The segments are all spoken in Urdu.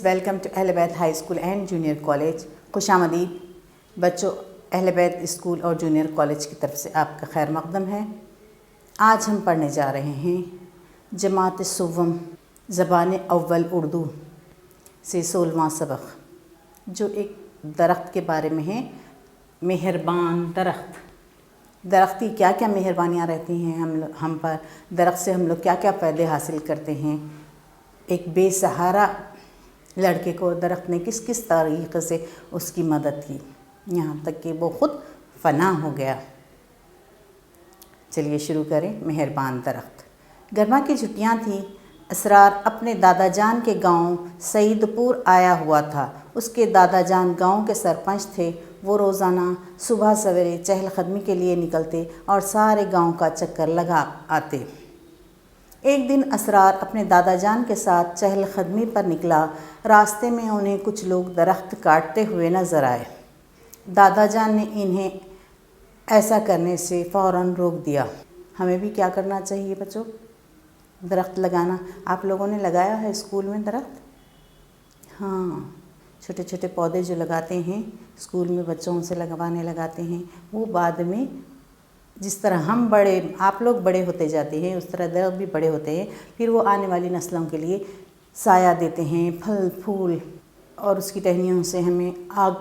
ویلکم ٹو اہل بیت high school and junior college. خوش آمدید بچوں. اہل بیت اسکول اور جونیئر کالج کی طرف سے آپ کا خیر مقدم ہے. آج ہم پڑھنے جا رہے ہیں جماعت سوم زبان اول اردو سے 16واں سبق، جو ایک درخت کے بارے میں ہے. مہربان درخت. درخت کی کیا کیا مہربانیاں رہتی ہیں ہم پر، درخت سے ہم لوگ کیا کیا فائدے حاصل کرتے ہیں. ایک بے سہارا لڑکے کو درخت نے کس کس طریقے سے اس کی مدد کی، یہاں تک کہ وہ خود فنا ہو گیا. چلیے شروع کریں. مہربان درخت. گرما کی چھٹیاں تھیں. اسرار اپنے دادا جان کے گاؤں سعید پور آیا ہوا تھا. اس کے دادا جان گاؤں کے سرپنچ تھے. وہ روزانہ صبح سویرے چہل قدمی کے لیے نکلتے اور سارے گاؤں کا چکر لگا آتے. ایک دن اسرار اپنے دادا جان کے ساتھ چہل قدمی پر نکلا. راستے میں انہیں کچھ لوگ درخت کاٹتے ہوئے نظر آئے. دادا جان نے انہیں ایسا کرنے سے فوراً روک دیا. ہمیں بھی کیا کرنا چاہیے بچوں؟ درخت لگانا. آپ لوگوں نے لگایا ہے اسکول میں درخت؟ ہاں، چھوٹے چھوٹے پودے جو لگاتے ہیں اسکول میں بچوں سے لگاتے ہیں، وہ بعد میں جس طرح آپ لوگ بڑے ہوتے جاتے ہیں اس طرح درخت بھی بڑے ہوتے ہیں. پھر وہ آنے والی نسلوں کے لیے سایہ دیتے ہیں، پھل پھول، اور اس کی ٹہنیوں سے ہمیں آگ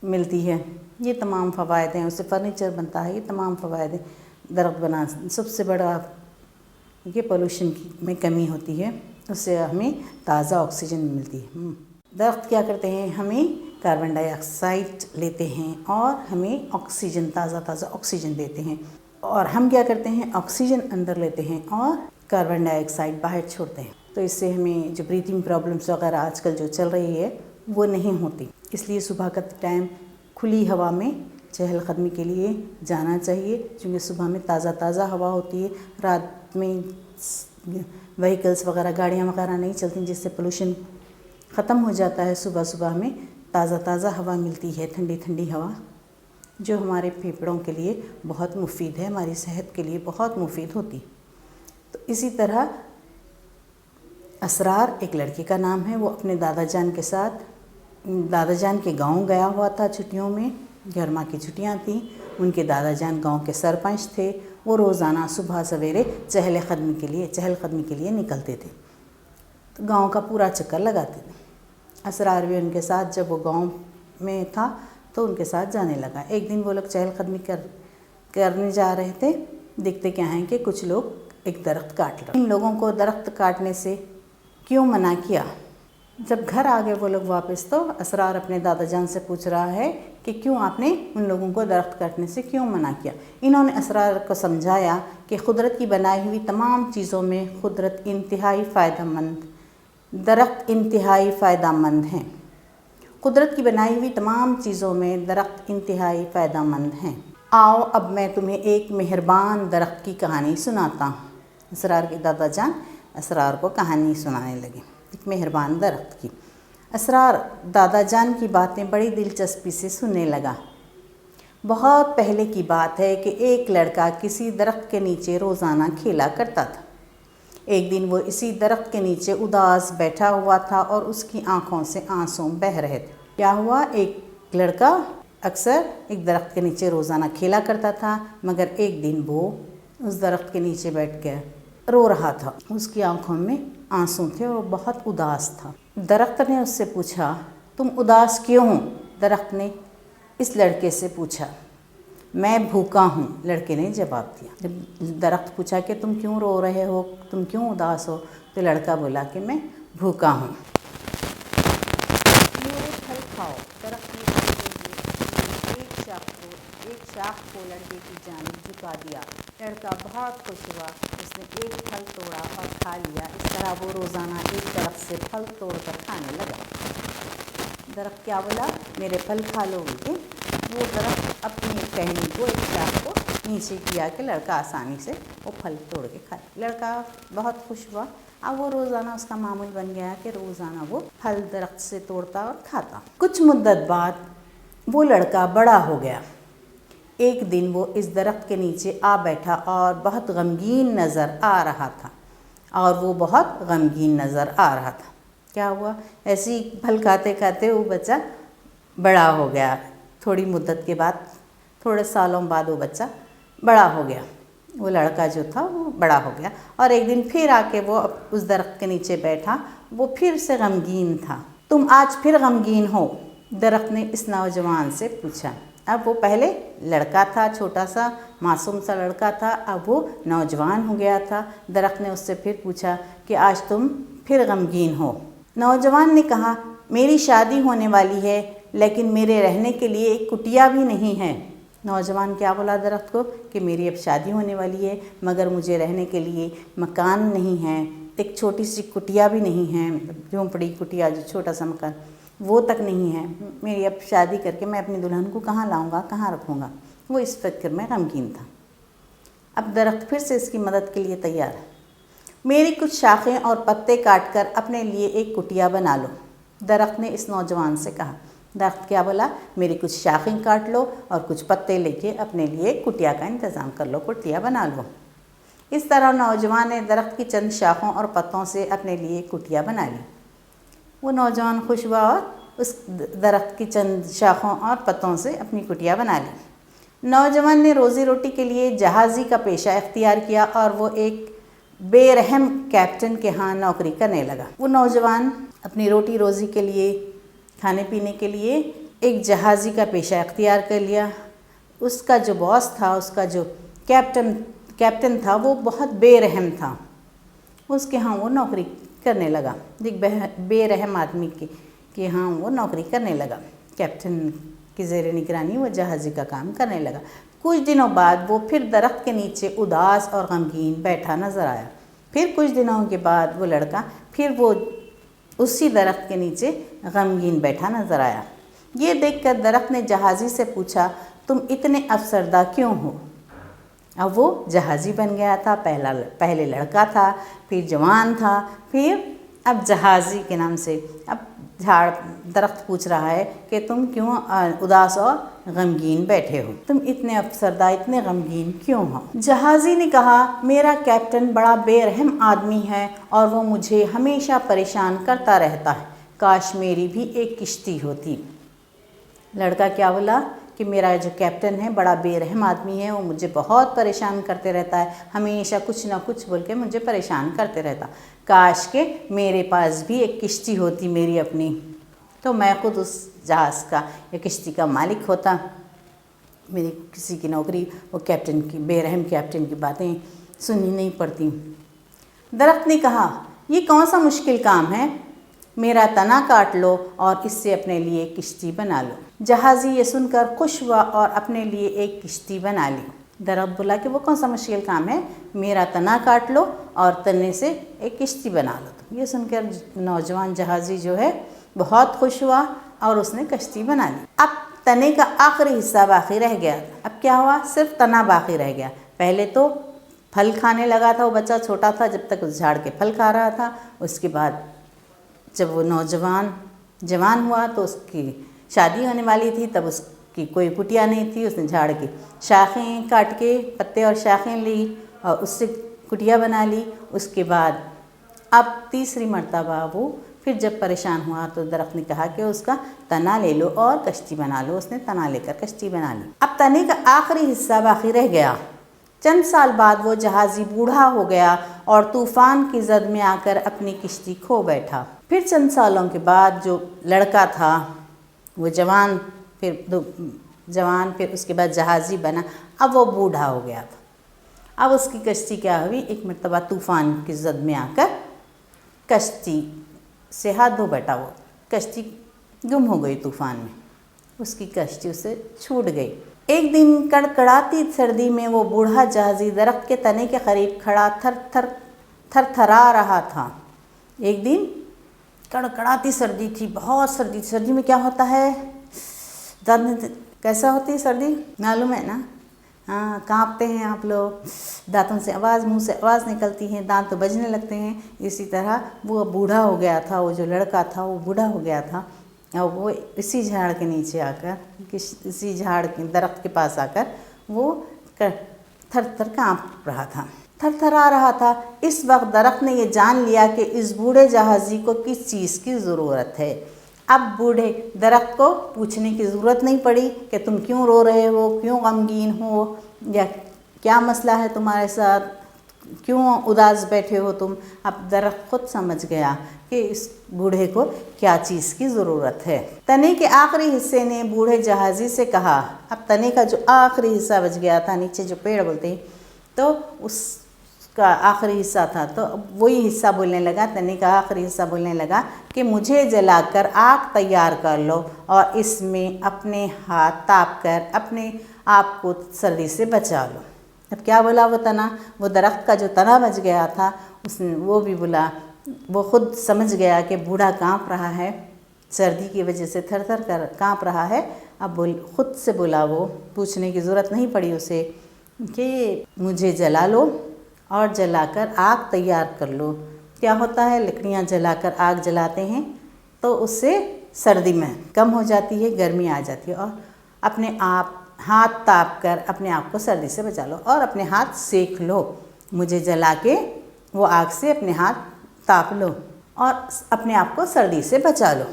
ملتی ہے. یہ تمام فوائد ہیں. اس سے فرنیچر بنتا ہے. یہ تمام فوائد ہیں. درخت بنانا سب سے بڑا یہ پولوشن میں کمی ہوتی ہے، اس سے ہمیں تازہ آکسیجن ملتی ہے. درخت کیا کرتے ہیں؟ ہمیں کاربن ڈائی آکسائڈ لیتے ہیں اور ہمیں آکسیجن، تازہ آکسیجن دیتے ہیں. اور ہم کیا کرتے ہیں؟ آکسیجن اندر لیتے ہیں اور کاربن ڈائی آکسائڈ باہر چھوڑتے ہیں. تو اس سے ہمیں جو بریتھنگ پرابلمس وغیرہ آج کل جو چل رہی ہے وہ نہیں ہوتی. اس لیے صبح کا ٹائم کھلی ہوا میں چہل قدمی کے لیے جانا چاہیے، کیونکہ صبح میں تازہ ہوا ہوتی ہے. رات میں وہیکلس وغیرہ، گاڑیاں وغیرہ نہیں چلتی، جس سے پولوشن ختم ہو جاتا ہے. صبح ہمیں تازہ ہوا ملتی ہے، ٹھنڈی ٹھنڈی ہوا، جو ہمارے پھیپھڑوں کے لیے بہت مفید ہے، ہماری صحت کے لیے بہت مفید ہوتی. تو اسی طرح اسرار ایک لڑکے کا نام ہے. وہ اپنے دادا جان کے ساتھ دادا جان کے گاؤں گیا ہوا تھا چھٹیوں میں. گرما کی چھٹیاں تھیں. ان کے دادا جان گاؤں کے سرپنچ تھے. وہ روزانہ صبح سویرے چہل قدمی کے لیے نکلتے تھے. تو گاؤں کا پورا چکر لگاتے تھے. اسرار بھی ان کے ساتھ، جب وہ گاؤں میں تھا تو ان کے ساتھ جانے لگا. ایک دن وہ لوگ چہل قدمی کرنے جا رہے تھے. دیکھتے کیا ہیں کہ کچھ لوگ ایک درخت کاٹ رہے. ان لوگوں کو درخت کاٹنے سے کیوں منع کیا؟ جب گھر آ گئے وہ لوگ واپس، تو اسرار اپنے دادا جان سے پوچھ رہا ہے کہ کیوں آپ نے ان لوگوں کو درخت کاٹنے سے کیوں منع کیا؟ انہوں نے اسرار کو سمجھایا کہ قدرت کی بنائی ہوئی تمام چیزوں میں درخت انتہائی فائدہ مند ہیں. قدرت کی بنائی ہوئی تمام چیزوں میں درخت انتہائی فائدہ مند ہیں. آؤ اب میں تمہیں ایک مہربان درخت کی کہانی سناتا ہوں. اسرار کے دادا جان اسرار کو کہانی سنانے لگے، ایک مہربان درخت کی. اسرار دادا جان کی باتیں بڑی دلچسپی سے سننے لگا. بہت پہلے کی بات ہے کہ ایک لڑکا کسی درخت کے نیچے روزانہ کھیلا کرتا تھا. ایک دن وہ اسی درخت کے نیچے اداس بیٹھا ہوا تھا اور اس کی آنکھوں سے آنسو بہہ رہے تھے. کیا ہوا؟ ایک لڑکا اکثر ایک درخت کے نیچے روزانہ کھیلا کرتا تھا، مگر ایک دن وہ اس درخت کے نیچے بیٹھ کے رو رہا تھا. اس کی آنکھوں میں آنسو تھے اور وہ بہت اداس تھا. درخت نے اس سے پوچھا، تم اداس کیوں ہو؟ درخت نے اس لڑکے سے پوچھا. میں بھوکا ہوں، لڑکے نے جواب دیا. جب درخت پوچھا کہ تم کیوں رو رہے ہو، تم کیوں اداس ہو، تو لڑکا بولا کہ میں بھوکا ہوں. میرے پھل کھاؤ. درخت نے ایک شاخ کو لڑکے کی جانب جھکا دیا. لڑکا بہت خوش ہوا. اس نے ایک پھل توڑا اور کھا لیا. اس طرح وہ روزانہ ایک درخت سے پھل توڑ کر کھانے لگا. درخت کیا بولا؟ میرے پھل کھا لو گے. وہ درخت اپنی ٹہنی کو، ایک شاخ کو نیچے کیا کہ لڑکا آسانی سے وہ پھل توڑ کے کھائے. لڑکا بہت خوش ہوا. اب وہ روزانہ اس کا معمول بن گیا کہ روزانہ وہ پھل درخت سے توڑتا اور کھاتا. کچھ مدت بعد وہ لڑکا بڑا ہو گیا. ایک دن وہ اس درخت کے نیچے آ بیٹھا اور بہت غمگین نظر آ رہا تھا. کیا ہوا؟ ایسے ہی پھل کھاتے کھاتے وہ بچہ بڑا ہو گیا. تھوڑی مدت کے بعد، تھوڑے سالوں بعد وہ بچہ بڑا ہو گیا. وہ لڑکا جو تھا وہ بڑا ہو گیا اور ایک دن پھر آ کے وہ اس درخت کے نیچے بیٹھا. وہ پھر سے غمگین تھا. تم آج پھر غمگین ہو؟ درخت نے اس نوجوان سے پوچھا. اب وہ پہلے لڑکا تھا، چھوٹا سا معصوم سا لڑکا تھا، اب وہ نوجوان ہو گیا تھا. درخت نے اس سے پھر پوچھا کہ آج تم پھر غمگین ہو؟ نوجوان نے کہا میری شادی ہونے والی ہے لیکن میرے رہنے کے لیے ایک کٹیا بھی نہیں ہے. نوجوان کیا بولا درخت کو کہ میری اب شادی ہونے والی ہے مگر مجھے رہنے کے لیے مکان نہیں ہے، ایک چھوٹی سی کٹیا بھی نہیں ہے، جھونپڑی کٹیا جو چھوٹا سا مکان وہ تک نہیں ہے. میری اب شادی کر کے میں اپنی دلہن کو کہاں لاؤں گا، کہاں رکھوں گا؟ وہ اس فکر میں غمگین تھا. اب درخت پھر سے اس کی مدد کے لیے تیار ہے. میری کچھ شاخیں اور پتے کاٹ کر اپنے لیے ایک کٹیا بنا لو. درخت نے اس نوجوان سے کہا. درخت کیا بولا؟ میری کچھ شاخیں کاٹ لو اور کچھ پتے لے کے اپنے لیے کٹیا کا انتظام کر لو، کٹیا بنا لو. اس طرح نوجوان نے درخت کی چند شاخوں اور پتوں سے اپنے لیے کٹیا بنا لی. وہ نوجوان خوش ہوا اور اس درخت کی چند شاخوں اور پتوں سے اپنی کٹیا بنا لی. نوجوان نے روزی روٹی کے لیے جہازی کا پیشہ اختیار کیا اور وہ ایک بے رحم کیپٹن کے ہاں نوکری کرنے لگا. وہ نوجوان اپنی روٹی روزی کے لیے، کھانے پینے کے لیے ایک جہازی کا پیشہ اختیار کر لیا. اس کا جو باس تھا، اس کا جو کیپٹن تھا وہ بہت بے رحم تھا. اس کے ہاں وہ نوکری کرنے لگا. ایک بے رحم آدمی کے ہاں وہ نوکری کرنے لگا. کیپٹن کی زیر نگرانی وہ جہازی کا کام کرنے لگا. کچھ دنوں بعد وہ پھر درخت کے نیچے اداس اور غمگین بیٹھا نظر آیا. پھر کچھ دنوں کے بعد وہ لڑکا پھر وہ اسی درخت کے نیچے غمگین بیٹھا نظر آیا. یہ دیکھ کر درخت نے جہازی سے پوچھا تم اتنے افسردہ کیوں ہو؟ اب وہ جہازی بن گیا تھا. پہلے لڑکا تھا، پھر جوان تھا، پھر اب جہازی کے نام سے. اب درخت پوچھ رہا ہے کہ تم کیوں اداس اور غمگین بیٹھے ہو؟ تم اتنے افسردہ، اتنے غمگین کیوں ہو؟ جہازی نے کہا میرا کیپٹن بڑا بے رحم آدمی ہے اور وہ مجھے ہمیشہ پریشان کرتا رہتا ہے. کاش میری بھی ایک کشتی ہوتی. لڑکا کیا بولا کہ میرا جو کیپٹن ہے بڑا بے رحم آدمی ہے، وہ مجھے بہت پریشان کرتے رہتا ہے، ہمیشہ کچھ نہ کچھ بول کے مجھے پریشان کرتے رہتا. کاش کہ میرے پاس بھی ایک کشتی ہوتی میری اپنی، تو میں خود اس جہاز کا یا کشتی کا مالک ہوتا. میری کسی کی نوکری وہ کیپٹن کی، بے رحم کیپٹن کی باتیں سننی نہیں پڑتی. درخت نے کہا یہ کون سا مشکل کام ہے؟ میرا تنا کاٹ لو اور اس سے اپنے لیے کشتی بنا لو. جہازی یہ سن کر خوش ہوا اور اپنے لیے ایک کشتی بنا لی. درخت بولا کہ وہ کون سا مشکل کام ہے؟ میرا تنا کاٹ لو اور تنے سے ایک کشتی بنا لو. یہ سن کر نوجوان جہازی جو ہے بہت خوش ہوا اور اس نے کشتی بنا لی. اب تنے کا آخری حصہ باقی رہ گیا. اب کیا ہوا؟ صرف تنا باقی رہ گیا. پہلے تو پھل کھانے لگا تھا، وہ بچہ چھوٹا تھا جب تک اس جھاڑ کے پھل کھا رہا تھا. اس کے بعد جب وہ جوان ہوا تو اس کی شادی ہونے والی تھی. تب اس کی کوئی کٹیا نہیں تھی. اس نے جھاڑ کی شاخیں کاٹ کے پتے اور شاخیں لی اور اس سے کٹیا بنا لی. اس کے بعد اب تیسری مرتبہ وہ پھر جب پریشان ہوا تو درخت نے کہا کہ اس کا تنا لے لو اور کشتی بنا لو. اس نے تنا لے کر کشتی بنا لی. اب تنے کا آخری حصہ باقی رہ گیا. چند سال بعد وہ جہازی بوڑھا ہو گیا اور طوفان کی زد میں آ کر اپنی کشتی کھو بیٹھا. پھر چند سالوں کے بعد جو لڑکا تھا وہ جوان، پھر اس کے بعد جہازی بنا. اب وہ بوڑھا ہو گیا تھا. اب اس کی کشتی کیا ہوئی؟ ایک مرتبہ طوفان کی زد میں آ کر کشتی سے ہاتھ دھو بیٹھا. وہ کشتی گم ہو گئی طوفان میں. اس کی کشتی اسے چھوٹ گئی. ایک دن کڑکڑاتی سردی میں وہ بوڑھا جہازی درخت کے تنے کے قریب کھڑا تھر تھرا رہا تھا. ایک دن کڑکڑاتی سردی تھی، بہت سردی. سردی میں کیا ہوتا ہے؟ کیسا ہوتی ہے سردی؟ معلوم ہے نا؟ ہاں، کانپتے ہیں آپ لوگ، دانتوں سے آواز، منہ سے آواز نکلتی ہے، دانت بجنے لگتے ہیں. اسی طرح وہ بوڑھا ہو گیا تھا. وہ جو لڑکا تھا وہ بوڑھا ہو گیا تھا اور وہ اسی جھاڑ کے نیچے آ کر، اسی جھاڑ کے درخت کے پاس آ کر وہ تھر تھر کانپ رہا تھا. تھر تھرا رہا تھا۔ اس وقت درخت نے یہ جان لیا کہ اس بوڑھے جہازی کو کس چیز کی ضرورت ہے۔ اب بوڑھے درخت کو پوچھنے کی ضرورت نہیں پڑی کہ تم کیوں رو رہے ہو، کیوں غمگین ہو، یا کیا مسئلہ ہے تمہارے ساتھ، کیوں اداس بیٹھے ہو تم۔ اب درخت خود سمجھ گیا کہ اس بوڑھے کو کیا چیز کی ضرورت ہے۔ تنے کے آخری حصے نے بوڑھے جہازی سے کہا، اب تنے کا جو آخری حصہ بچ گیا تھا، نیچے جو پیڑ بولتے ہیں تو اس کا آخری حصہ تھا، تو وہی حصہ بولنے لگا، تنے کا آخری حصہ بولنے لگا کہ مجھے جلا کر آگ تیار کر لو اور اس میں اپنے ہاتھ تاپ کر اپنے آپ کو سردی سے بچا لو۔ اب کیا بولا وہ تنا، وہ درخت کا جو تنا بچ گیا تھا اس نے وہ بھی بولا، وہ خود سمجھ گیا کہ بوڑھا کانپ رہا ہے، سردی کی وجہ سے تھر تھر کر کانپ رہا ہے۔ اب خود سے بولا، وہ پوچھنے کی ضرورت نہیں پڑی اسے کہ مجھے جلا لو اور جلا کر آگ تیار کر لو۔ کیا ہوتا ہے، لکڑیاں جلا کر آگ جلاتے ہیں تو اس سے سردی میں کم ہو جاتی ہے، گرمی آ جاتی ہے، اور اپنے آپ ہاتھ تاپ کر اپنے آپ کو سردی سے بچا لو اور اپنے ہاتھ سیک لو، مجھے جلا کے وہ آگ سے اپنے ہاتھ تاپ لو اور اپنے آپ کو سردی سے بچا لو۔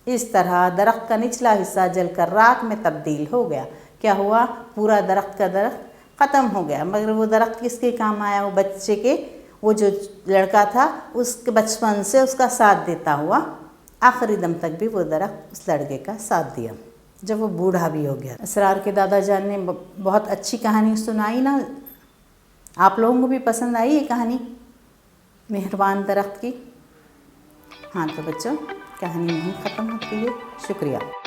اس طرح درخت کا نچلا حصہ جل کر راکھ میں تبدیل ہو گیا۔ کیا ہوا، پورا درخت کا درخت ختم ہو گیا، مگر وہ درخت کس کے کام آیا، وہ بچے کے، وہ جو لڑکا تھا اس کے بچپن سے اس کا ساتھ دیتا ہوا آخری دم تک بھی وہ درخت اس لڑکے کا ساتھ دیا جب وہ بوڑھا بھی ہو گیا۔ اسرار کے دادا جان نے بہت اچھی کہانی سنائی نا، آپ لوگوں کو بھی پسند آئی یہ کہانی مہربان درخت کی؟ ہاں تو بچوں، کہانی یہیں ختم ہوتی ہے۔ شکریہ۔